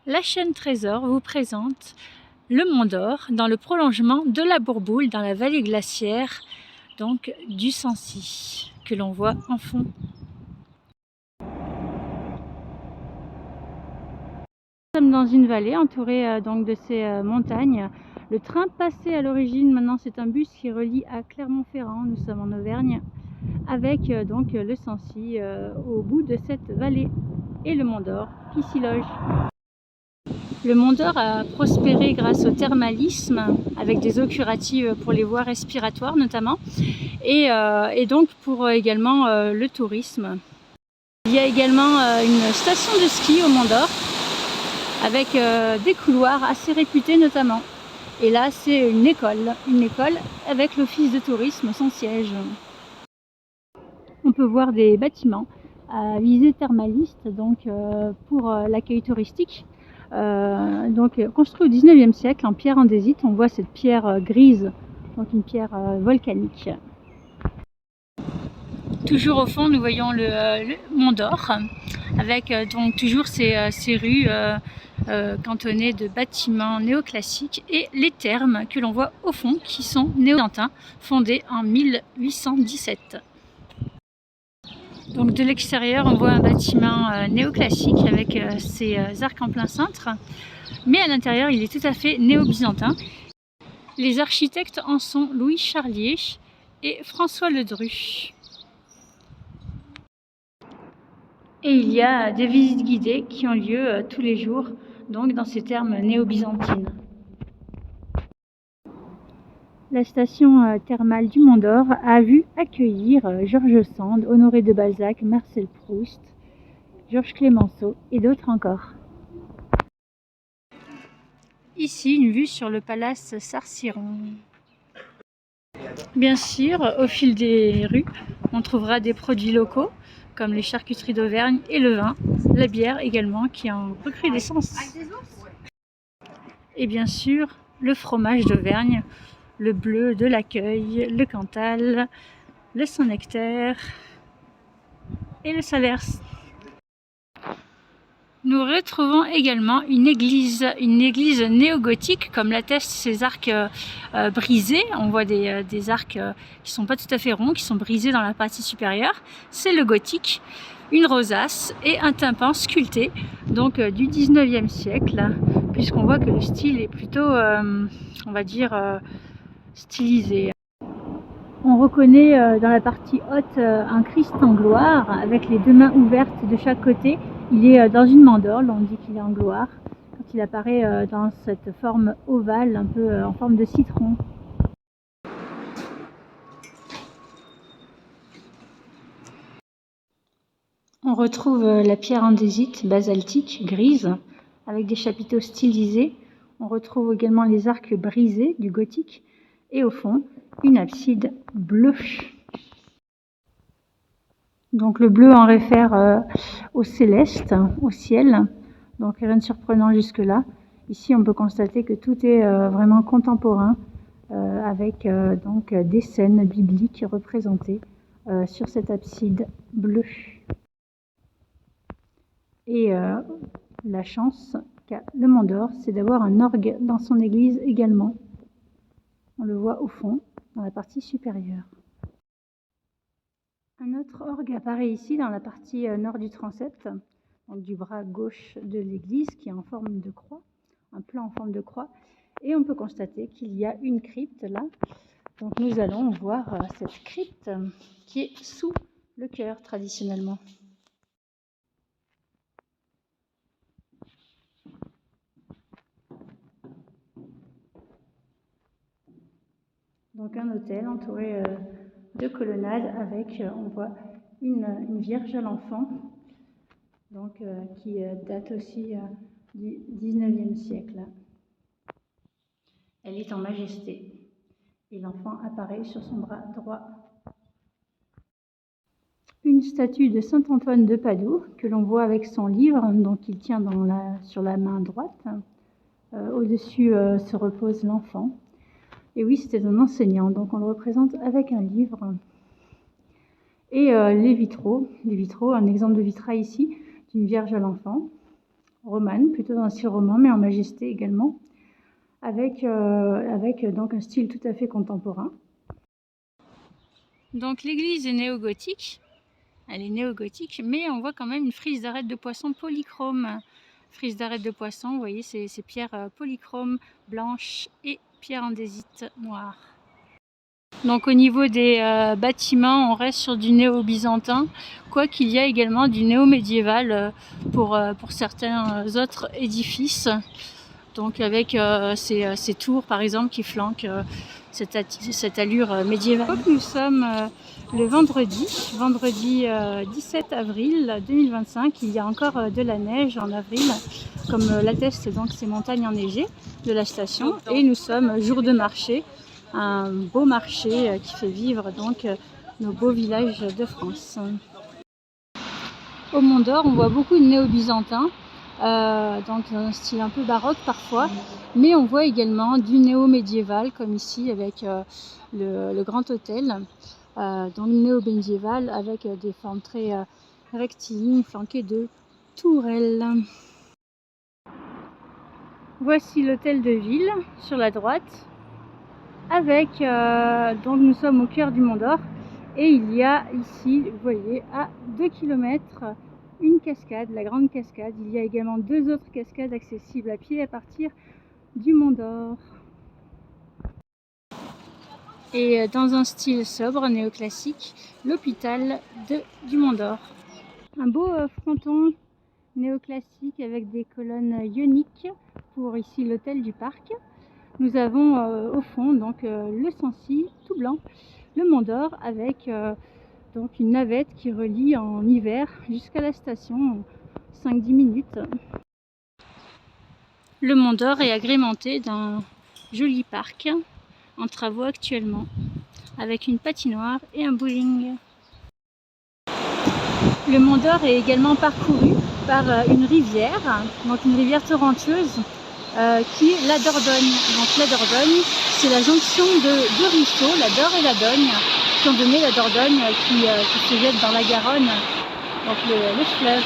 La chaîne Trésor vous présente le Mont d'Or dans le prolongement de la Bourboule dans la vallée glaciaire donc du Sancy que l'on voit en fond. Nous sommes dans une vallée entourée donc de ces montagnes. Le train passé à l'origine, maintenant c'est un bus qui relie à Clermont-Ferrand, nous sommes en Auvergne, avec donc le Sancy au bout de cette vallée et le Mont d'Or qui s'y loge. Le Mont d'Or a prospéré grâce au thermalisme, avec des eaux curatives pour les voies respiratoires notamment, et donc pour également le tourisme. Il y a également une station de ski au Mont d'Or, avec des couloirs assez réputés notamment. Et là, c'est une école avec l'office de tourisme, son siège. On peut voir des bâtiments à visée thermaliste, donc pour l'accueil touristique. Donc construit au 19e siècle en pierre andésite. On voit cette pierre grise, donc une pierre volcanique. Toujours au fond, nous voyons le Mont d'Or, avec donc toujours ces rues cantonnées de bâtiments néoclassiques et les thermes que l'on voit au fond, qui sont néo-byzantins, fondés en 1817. Donc de l'extérieur, on voit un bâtiment néoclassique avec ses arcs en plein cintre, mais à l'intérieur, il est tout à fait néo-byzantin. Les architectes en sont Louis Charlier et François Ledru. Et il y a des visites guidées qui ont lieu tous les jours, donc dans ces thermes néo-byzantines. La station thermale du Mont d'Or a vu accueillir George Sand, Honoré de Balzac, Marcel Proust, Georges Clemenceau et d'autres encore. Ici, une vue sur le palace Sarciron. Bien sûr, au fil des rues, on trouvera des produits locaux, comme les charcuteries d'Auvergne et le vin, la bière également, qui est en recrudescence. Et bien sûr, le fromage d'Auvergne, le bleu de l'Accueil, le Cantal, le Saint-Nectaire et le Salers. Nous retrouvons également une église néo-gothique, comme l'attestent ces arcs brisés. On voit des arcs qui ne sont pas tout à fait ronds, qui sont brisés dans la partie supérieure. C'est le gothique, une rosace et un tympan sculpté, donc du 19e siècle, puisqu'on voit que le style est plutôt, on va dire, stylisé. On reconnaît dans la partie haute un Christ en gloire, avec les deux mains ouvertes de chaque côté. Il est dans une mandorle, on dit qu'il est en gloire, quand il apparaît dans cette forme ovale, un peu en forme de citron. On retrouve la pierre andésite basaltique grise, avec des chapiteaux stylisés. On retrouve également les arcs brisés du gothique, et au fond, une abside bleue. Donc le bleu en réfère au céleste, au ciel, donc rien de surprenant jusque-là. Ici on peut constater que tout est vraiment contemporain, avec donc des scènes bibliques représentées sur cette abside bleue. Et la chance qu'a le Mont d'Or, c'est d'avoir un orgue dans son église également. On le voit au fond, dans la partie supérieure. Un autre orgue apparaît ici dans la partie nord du transept, donc du bras gauche de l'église qui est en forme de croix, un plan en forme de croix, et on peut constater qu'il y a une crypte là. Donc nous allons voir cette crypte qui est sous le chœur traditionnellement. Donc un autel entouré de colonnades avec, on voit, une Vierge à l'enfant, donc qui date aussi du 19e siècle. Elle est en majesté et l'enfant apparaît sur son bras droit. Une statue de saint Antoine de Padoue que l'on voit avec son livre, donc il tient sur la main droite. Au-dessus se repose l'enfant. Et oui, c'était un enseignant, donc on le représente avec un livre. Et les vitraux, un exemple de vitrail ici, d'une Vierge à l'enfant, romane, plutôt dans un style roman, mais en majesté également, avec donc un style tout à fait contemporain. Donc l'église est néo-gothique, elle est néo-gothique, mais on voit quand même une frise d'arêtes de poisson polychrome. Frise d'arêtes de poisson, vous voyez, ces pierres polychromes blanches et pierres andésite noires. Donc au niveau des bâtiments, on reste sur du néo-byzantin, quoiqu'il y a également du néo-médiéval pour certains autres édifices. Donc avec ces tours par exemple qui flanquent cette allure médiévale. Nous sommes le vendredi 17 avril 2025. Il y a encore de la neige en avril, comme l'attestent donc ces montagnes enneigées de la station. Et nous sommes jour de marché, un beau marché qui fait vivre donc nos beaux villages de France. Au Mont d'Or, on voit beaucoup de néo-byzantins. Donc un style un peu baroque parfois, mais on voit également du néo-médiéval comme ici avec le grand hôtel, donc néo-médiéval avec des formes très rectilignes flanquées de tourelles. Voici l'hôtel de ville sur la droite avec donc nous sommes au cœur du Mont d'Or et il y a ici, vous voyez, à 2 km une cascade, la grande cascade. Il y a également 2 autres cascades accessibles à pied à partir du Mont d'Or. Et dans un style sobre, néoclassique, l'hôpital du Mont d'Or. Un beau fronton néoclassique avec des colonnes ioniques pour ici l'hôtel du parc. Nous avons au fond donc le Sancy tout blanc, le Mont d'Or avec donc une navette qui relie en hiver jusqu'à la station, 5-10 minutes. Le Mont d'Or est agrémenté d'un joli parc en travaux actuellement, avec une patinoire et un bowling. Le Mont d'Or est également parcouru par une rivière, donc une rivière torrentueuse qui est la Dordogne. Donc la Dordogne, c'est la jonction de deux ruisseaux, la Dor et la Dogne, qui ont donné la Dordogne qui se jette dans la Garonne, donc le fleuve.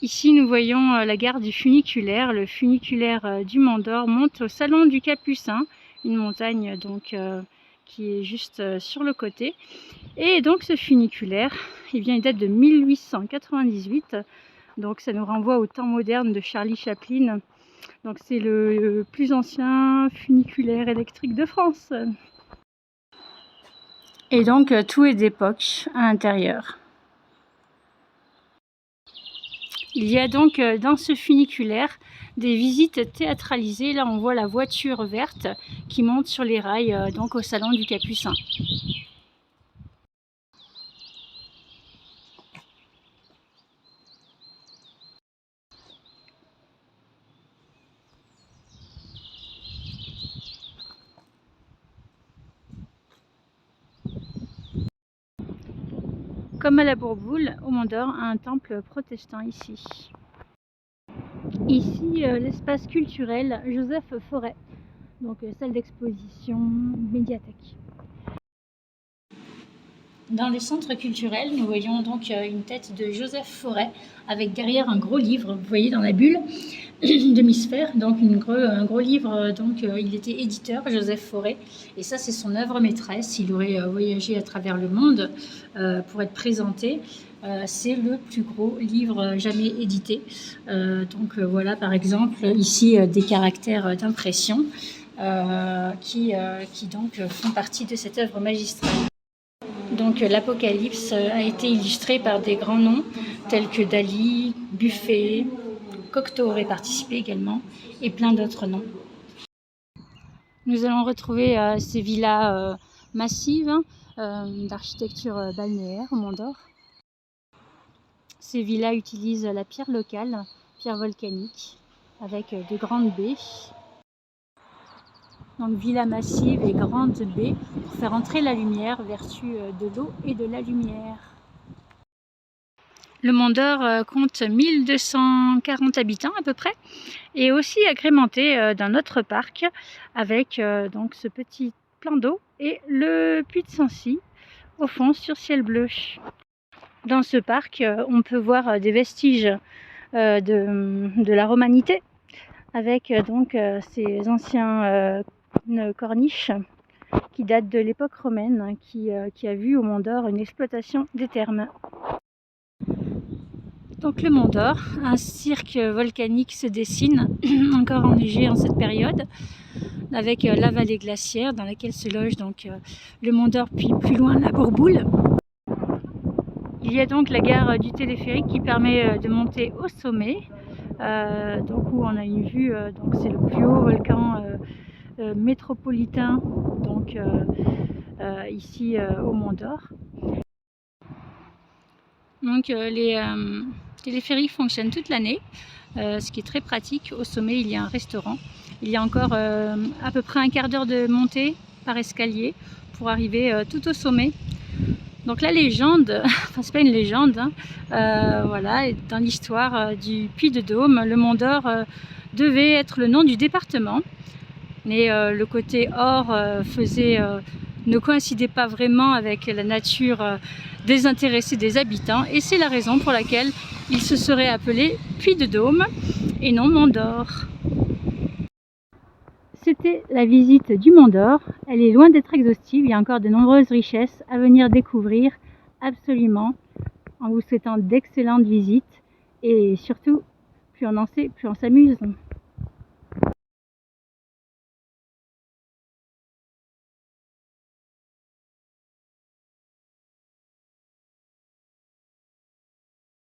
Ici nous voyons la gare du funiculaire. Le funiculaire du Mont d'Or monte au Salon du Capucin, une montagne donc qui est juste sur le côté. Et donc ce funiculaire, eh bien, il date de 1898, donc ça nous renvoie au temps moderne de Charlie Chaplin. Donc c'est le plus ancien funiculaire électrique de France. Et donc tout est d'époque à l'intérieur. Il y a donc dans ce funiculaire des visites théâtralisées. Là on voit la voiture verte qui monte sur les rails donc au Salon du Capucin. Comme à la Bourboule, au Mont d'Or, un temple protestant ici. Ici, l'espace culturel Joseph Fauré, donc salle d'exposition, médiathèque. Dans le centre culturel, nous voyons donc une tête de Joseph Fauré avec derrière un gros livre, vous voyez dans la bulle, d'hémisphère, donc un gros livre, donc il était éditeur, Joseph Fauré, et ça c'est son œuvre maîtresse. Il aurait voyagé à travers le monde pour être présenté. C'est le plus gros livre jamais édité. Donc voilà par exemple ici des caractères d'impression qui donc font partie de cette œuvre magistrale. Donc l'Apocalypse a été illustré par des grands noms tels que Dali, Buffet, Cocteau aurait participé également et plein d'autres noms. Nous allons retrouver ces villas massives d'architecture balnéaire au Mont d'Or. Ces villas utilisent la pierre locale, pierre volcanique, avec de grandes baies. Donc villa massive et grande baie pour faire entrer la lumière, vertu de l'eau et de la lumière. Le Mont d'Or compte 1240 habitants à peu près et aussi agrémenté d'un autre parc avec donc ce petit plan d'eau et le puits de Sancy au fond sur ciel bleu. Dans ce parc, on peut voir des vestiges de la romanité, avec donc ces anciens corniches qui datent de l'époque romaine, qui a vu au Mont d'Or une exploitation des thermes. Donc le Mont d'Or, un cirque volcanique se dessine, encore enneigé en cette période, avec la vallée glaciaire dans laquelle se loge donc le Mont d'Or, puis plus loin la Bourboule. Il y a donc la gare du téléphérique qui permet de monter au sommet, donc où on a une vue, donc c'est le plus haut volcan métropolitain, donc ici au Mont d'Or. Donc les téléphériques fonctionnent toute l'année, ce qui est très pratique. Au sommet, il y a un restaurant. Il y a encore à peu près un quart d'heure de montée par escalier pour arriver tout au sommet. Donc la légende, enfin c'est pas une légende, hein, voilà, dans l'histoire du Puy-de-Dôme, le Mont d'Or devait être le nom du département, mais le côté or ne coïncidait pas vraiment avec la nature désintéressée des habitants, et c'est la raison pour laquelle il se serait appelé Puy-de-Dôme et non Mont d'Or. C'était la visite du Mont d'Or. Elle est loin d'être exhaustive, il y a encore de nombreuses richesses à venir découvrir absolument, en vous souhaitant d'excellentes visites, et surtout, plus on en sait, plus on s'amuse.